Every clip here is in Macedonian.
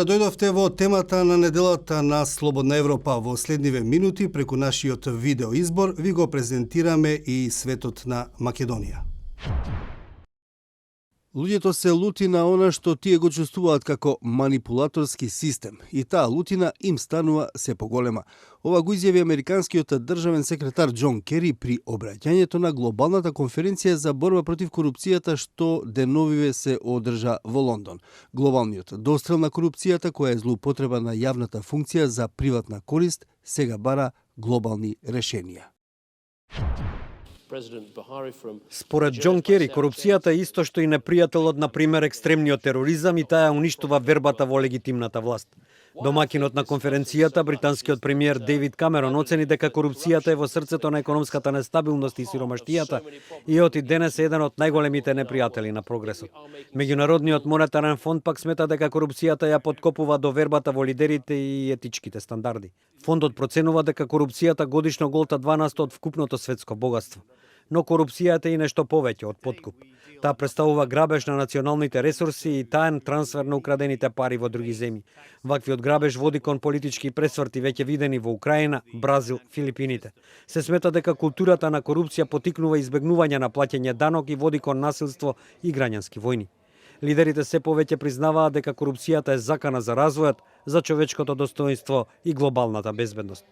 Благодарам дојдовте во темата на неделата на Слободна Европа. Во следниве минути преку нашиот видео избор ви го презентираме и светот на Македонија. Луѓето се лути на она што тие го чувствуваат како манипулаторски систем и таа лутина им станува се поголема. Ова го изјави американскиот државен секретар Џон Кери при обраќањето на глобалната конференција за борба против корупцијата што деновиве се одржа во Лондон. Глобалниот дострел на корупцијата, која е злоупотреба на јавната функција за приватна корист, сега бара глобални решенија. Според Џон Кери, корупцијата е исто што и непријателот, на пример, екстремниот тероризам, и таа уништува вербата во легитимната власт. Домакинот на конференцијата, британскиот премиер Дејвид Камерон, оцени дека корупцијата е во срцето на економската нестабилност и сиромаштијата и оти денес е еден од најголемите непријатели на прогресот. Меѓународниот монетарен фонд пак смета дека корупцијата ја поткопува довербата во лидерите и етичките стандарди. Фондот проценува дека корупцијата годишно голта 12% од вкупното светско богатство. Но корупцијата е и нешто повеќе од подкуп. Таа представува грабеж на националните ресурси и таен трансфер на украдените пари во други земји. Ваквиот грабеж води кон политички пресврти веќе видени во Украина, Бразил, Филипините. Се смета дека културата на корупција потикнува избегнување на плаќање данок и води кон насилство и граѓански војни. Лидерите се повеќе признаваат дека корупцијата е закана за развојот, за човечкото достоинство и глобалната безбедност.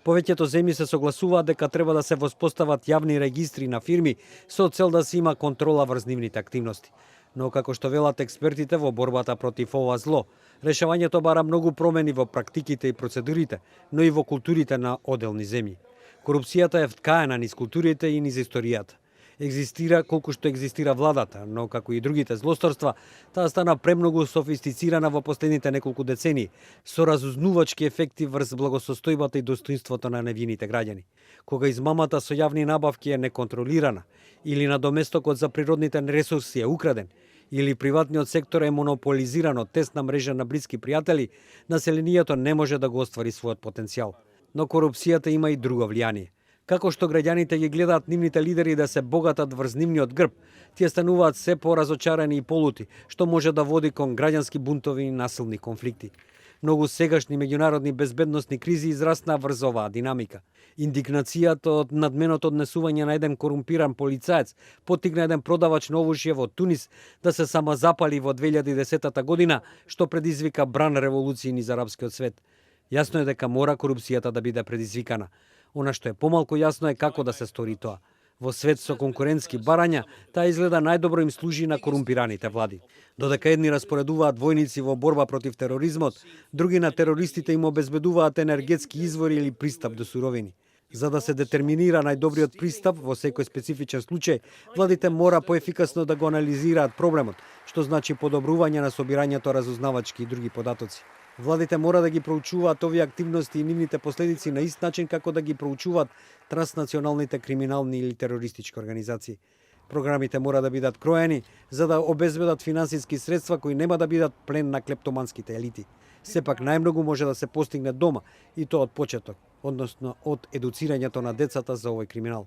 Повеќето земји се согласуваат дека треба да се воспостават јавни регистри на фирми со цел да се има контрола врз нивните активности. Но како што велат експертите во борбата против ова зло, решавањето бара многу промени во практиките и процедурите, но и во културите на одделни земји. Корупцијата е вткаена низ културите и низ историјата. Екзистира колку што екзистира владата, но како и другите злосторства, таа стана премногу софистицирана во последните неколку децении, со разузнувачки ефекти врз благосостојбата и достоинството на невините граѓани. Кога измамата со јавни набавки е неконтролирана, или надоместокот за природните ресурси е украден, или приватниот сектор е монополизиран од тесна мрежа на блиски пријатели, населението не може да го оствари својот потенцијал. Но корупцијата има и друго влијание. Како што граѓаните ги гледаат нивните лидери да се богатат врз нивниот грб, тие стануваат се поразочарани и полути, што може да води кон граѓански бунтови и насилни конфликти. Многу сегашни меѓународни безбедносни кризи израсна врз оваа динамика. Индигнацијата од надменото однесување на еден корумпиран полицаец поттикна еден продавач на овушје во Тунис да се самозапали во 2010 година, што предизвика бран револуции низ арапскиот свет. Јасно е дека мора корупцијата да биде предизвикана. Она што е помалку јасно е како да се стори тоа. Во свет со конкурентски барања, таа изгледа најдобро им служи на корумпираните влади. Додека едни распоредуваат војници во борба против тероризмот, други на терористите им обезбедуваат енергетски извори или пристап до суровини. За да се детерминира најдобриот пристап во секој специфичен случај, владите мора поефикасно да го анализираат проблемот, што значи подобрување на собирањето разузнавачки и други податоци. Владите мора да ги проучуваат овие активности и нивните последици на ист начин како да ги проучуваат транснационалните криминални или терористички организации. Програмите мора да бидат кроени за да обезбедат финансиски средства кои нема да бидат плен на клептоманските елити. Сепак најмногу може да се постигне дома и тоа од почеток, односно од едуцирањето на децата за овој криминал.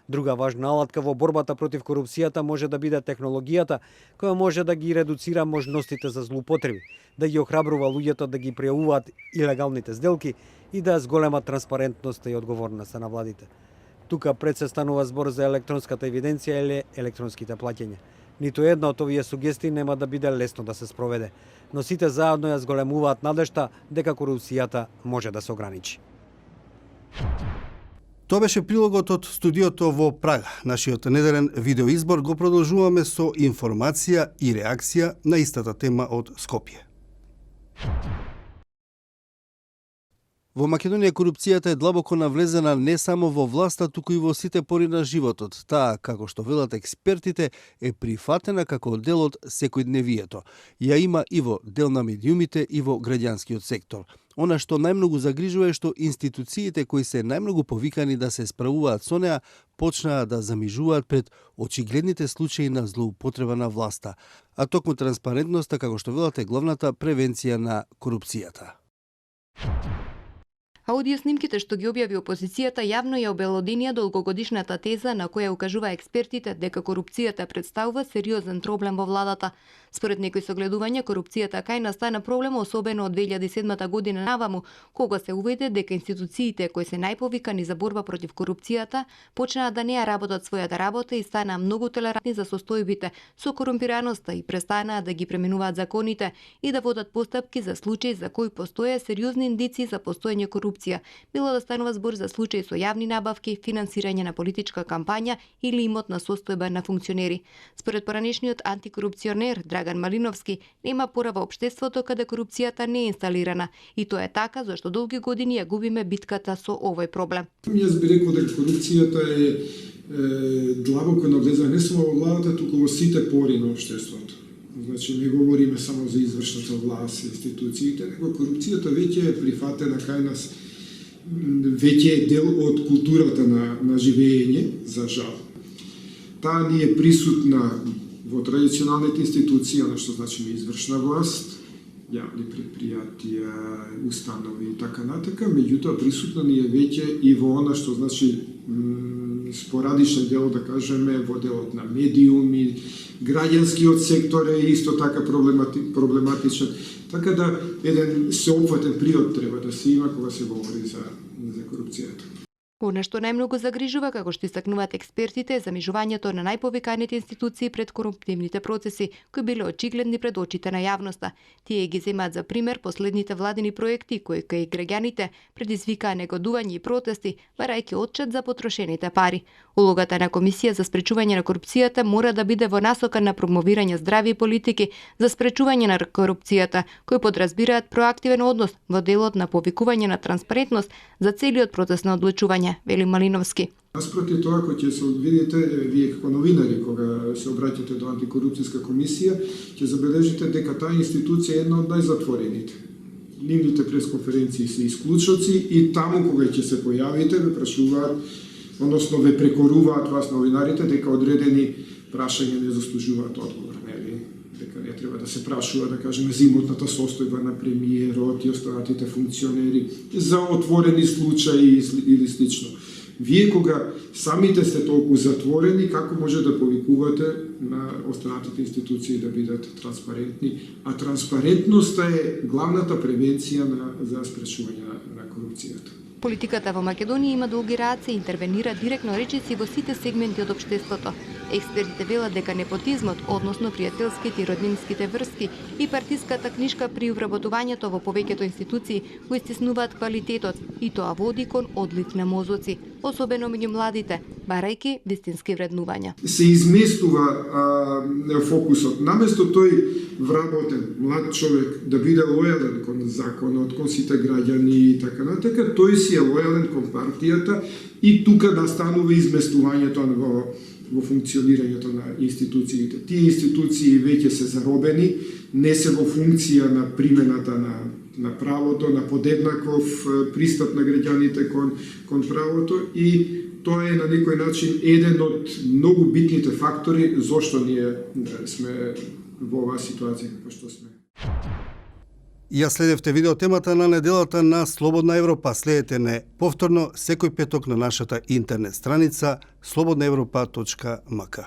Друга важна алатка во борбата против корупцијата може да биде технологијата, која може да ги редуцира можностите за злоупотреби, да ги охрабрува луѓето да ги пријавуваат илегалните сделки и да зголемат транспарентноста и одговорноста на владите. Тука пред се станува збор за електронската евиденција или електронските плаќања. Ниту една од овие сугестии нема да биде лесно да се спроведе, но сите заедно ја зголемуваат надежта дека корупцијата може да се ограничи. Тоа беше прилогот од студиото во Прага. Нашиот неделен видеоизбор го продолжуваме со информација и реакција на истата тема од Скопје. Во Македонија корупцијата е длабоко навлезена не само во власта, туку и во сите пори на животот. Таа, како што велат експертите, е прифатена како дел од секојдневието. Ја има и во дел на медиумите и во граѓанскиот сектор. Она што најмногу загрижува е што институциите кои се најмногу повикани да се справуваат со неа, почнаа да замижуваат пред очигледните случаи на злоупотреба на власта, а токму транспарентноста, како што велат, е главната превенција на корупцијата. Аудиоснимките што ги објави опозицијата јавно ја обелоденија долгогодишната теза на која укажува експертите дека корупцијата представува сериозен проблем во владата. Според некои согледувања, корупцијата кај нас стана проблем особено од 2007 година наваму, кога се уведе дека институциите кои се најповикани за борба против корупцијата почнаа да не ја работат својата работа и станаа многу толерантни за состојбите со корумпираноста и престанаа да ги пременуваат законите и да водат постапки за случаи за кои постоја сериозни индици за постоење корупција, било да станува збор за случаи со јавни набавки, финансирање на политичка кампања или имотна состојба на функционери. Според поранешниот антикорупционер Драган Малиновски, нема пора во општеството каде корупцијата не е инсталирана и тоа е така зашто долги години ја губиме битката со овој проблем. Јас би рекол дека корупцијата е длабоко навлезена не само во владата, туку во сите пори на општеството. Значи, не говориме само за извршната власт и институциите, него корупцијата веќе е прифатена кај нас, веќе е дел од културата на живење, за жал. Таа ни е присутна во традиционалните институции, она што значи извршна власт, јавни предпријатија, установи и така натака, меѓутоа присутна ни е веќе и во она што значи спорадичен дел, да кажеме, во делот на медиуми, граѓанскиот сектор е исто така проблематичен. Така да еден сеопфатен приод треба да се има кога се говори за корупцијата. Она што најмногу загрижува, како што истакнуваат експертите, е замижувањето на најповиканите институции пред коруптивните процеси, кои биле очигледни пред очите на јавноста. Тие ги земаат за пример последните владини проекти, кои кај граѓаните предизвикаа негодување и протести, барајќи отчет за потрошените пари. Улогата на Комисија за спречување на корупцијата мора да биде во насока на промовирање здрави политики за спречување на корупцијата, кои подразбираат проактивен однос во делот на повикување на транспарентност за целиот процес на одлучување, вели Малиновски. Наспроти тоа, кој ќе се видите, вие како новинари, кога се обраќате до антикорупцијска комисија, ќе забележите дека таа институција е една од најзатворените. Нивните пресконференции се исклучоци и таму кога ќе се појавите, ве прашуваат, односно ве прекоруваат вас новинарите дека одредени прашања не заслужуваат одговор, нели? Дека не треба да се прашува, да кажеме, за имотната состојба на премиерот и останатите функционери, за отворени случаи или слично. Вие кога самите сте толку затворени, како може да повикувате на останатите институции да бидат транспарентни, а транспарентноста е главната превенција за спречување на корупцијата. Политиката во Македонија има долги раце и интервенира директно речиси во сите сегменти од општеството. Експертите велат дека непотизмот, односно пријателските и роднинските врски и партиската книшка при вработувањето во повеќето институции го истиснуваат квалитетот и тоа води кон одлив на мозоци, особено меѓу младите, барајќи вистински вреднувања. Се изместува фокусот. Наместо тој вработен млад човек да биде лојален кон законот, кон сите граѓани и така натака, тој си е лојален кон партијата и тука настанува изместувањето во функционирањето на институциите. Тие институции веќе се заробени, не се во функција на примената на правото, на подеднаков пристап на граѓаните кон правото и тоа е на некој начин еден од многу битните фактори зошто ние сме во оваа ситуација како што сме. Ја следевте видеотемата на неделата на Слободна Европа. Следете не повторно секој петок на нашата интернет страница slobodnaevropa.mk.